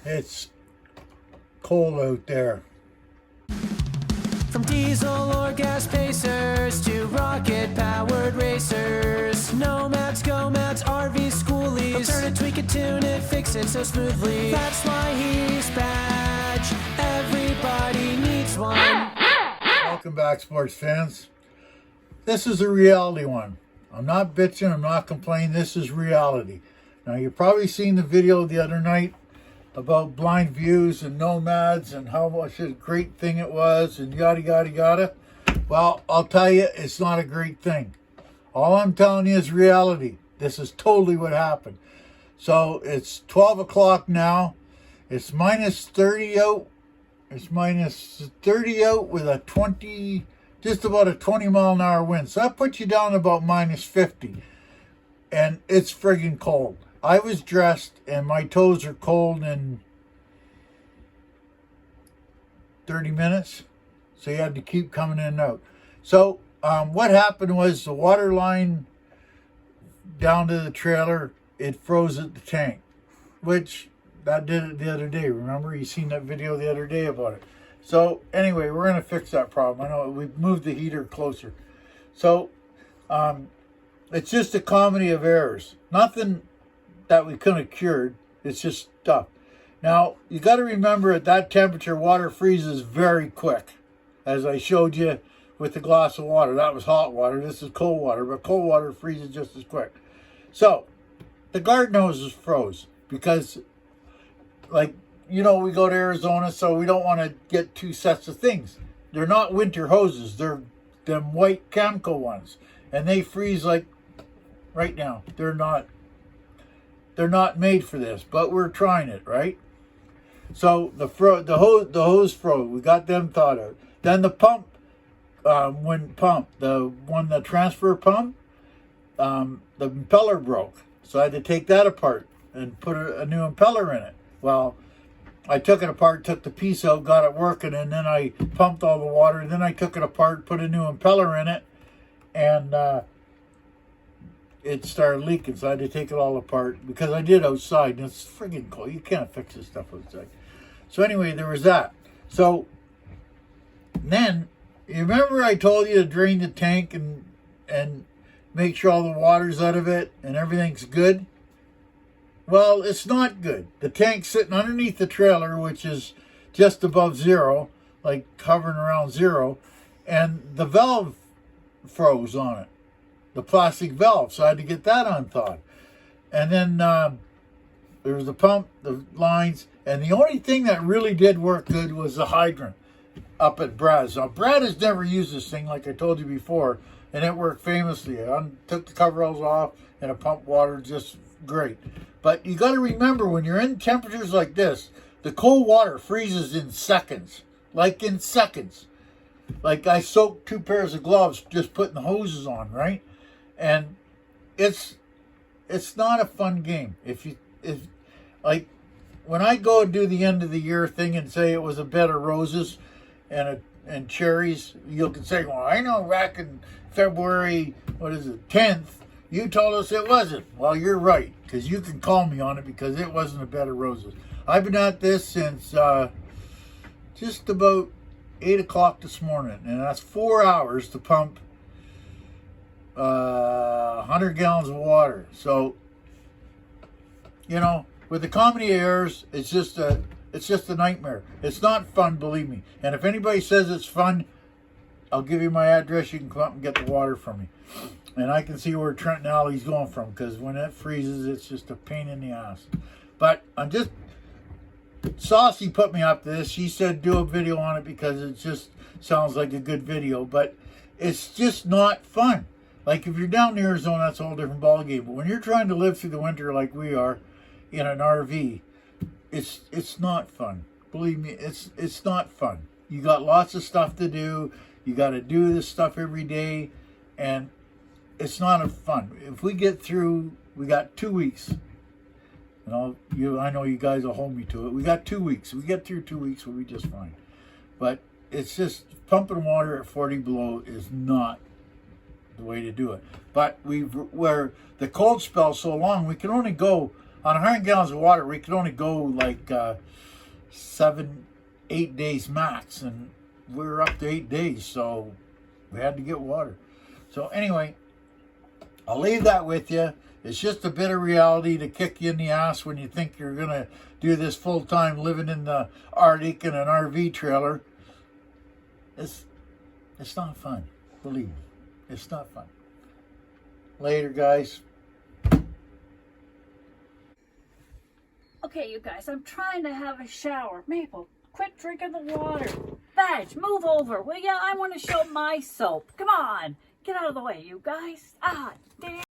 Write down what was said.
It's cold out there. From diesel or gas pacers to rocket-powered racers, Nomads, GoMads, RVs, schoolies, they'll turn it, tweak it, tune it, fix it so smoothly. That's why he's Badge. Everybody needs one. Welcome back, sports fans. This is a reality one. I'm not bitching, I'm not complaining. This is reality. Now, you've probably seen the video the other night about blind views and Nomads and how much a great thing it was and yada, yada, yada. Well, I'll tell you, it's not a great thing. All I'm telling you is reality. This is totally what happened. So it's 12 o'clock now. It's minus 30 out. It's minus 30 out with a 20, just about a 20 mile an hour wind. So that puts you down about minus 50. And it's friggin' cold. I was dressed and my toes are cold in 30 minutes. So you had to keep coming in and out. So what happened was the water line down to the trailer, it froze at the tank, which that did it the other day. Remember, you seen that video the other day about it. So anyway, we're going to fix that problem. I know we've moved the heater closer. So it's just a comedy of errors. Nothing that we couldn't have cured. It's just stuff. Now, you got to remember at that temperature, water freezes very quick. As I showed you with the glass of water. That was hot water. This is cold water. But cold water freezes just as quick. So, the garden hoses froze. Because, like, you know, we go to Arizona, so we don't want to get two sets of things. They're not winter hoses. They're them white Camco ones. And they freeze like right now. They're not made for this, but we're trying it, right? So the hose froze. We got them thought out. Then the pump, the transfer pump, the impeller broke. So I had to take that apart and put a new impeller in it. Well, I took it apart, took the piece out, got it working, and then I pumped all the water. Then I took it apart, put a new impeller in it, and it started leaking, so I had to take it all apart because I did outside, and it's friggin' cold. You can't fix this stuff outside. So anyway, there was that. So then, you remember I told you to drain the tank and make sure all the water's out of it and everything's good? Well, it's not good. The tank's sitting underneath the trailer, which is just above zero, like hovering around zero, and the valve froze on it. The plastic valve, so I had to get that unthawed. And then there was the pump, the lines, and the only thing that really did work good was the hydrant up at Brad's. Now, Brad has never used this thing, like I told you before, and it worked famously. I took the coveralls off, and it pumped water just great. But you got to remember, when you're in temperatures like this, the cold water freezes in seconds, like in seconds. Like I soaked 2 pairs of gloves just putting the hoses on, right? And it's not a fun game. If like when I go and do the end of the year thing and say it was a bed of roses and cherries, you can say, well, I know back in February, 10th, you told us it wasn't. Well, you're right, because you can call me on it because it wasn't a bed of roses. I've been at this since just about 8 o'clock this morning, and that's 4 hours to pump 100 gallons of water. So, you know, with the comedy errors, it's just a nightmare. It's not fun, believe me. And if anybody says it's fun, I'll give you my address. You can come up and get the water from me. And I can see where Trenton Alley's going from, because when it freezes, it's just a pain in the ass. But I'm just... Saucy put me up to this. She said do a video on it because it just sounds like a good video. But it's just not fun. Like, if you're down in Arizona, that's a whole different ballgame. But when you're trying to live through the winter like we are in an RV, it's not fun. Believe me, it's not fun. You got lots of stuff to do. You got to do this stuff every day. And it's not a fun. If we get through, we got 2 weeks. And I know you guys will hold me to it. We got 2 weeks. If we get through 2 weeks, we'll be just fine. But it's just pumping water at 40 below is not the way to do it. But where the cold spell's so long, we can only go On 100 gallons of water, we could only go like 7, 8 days max, and we were up to 8 days, so we had to get water. So anyway, I'll leave that with you. It's just a bit of reality to kick you in the ass when you think you're going to do this full-time living in the Arctic in an RV trailer. It's not fun. Believe me. It's not fun. Later, guys. Okay, you guys, I'm trying to have a shower. Maple, quit drinking the water. Badge, move over, will ya? I want to show my soap. Come on, get out of the way, you guys. Ah, damn.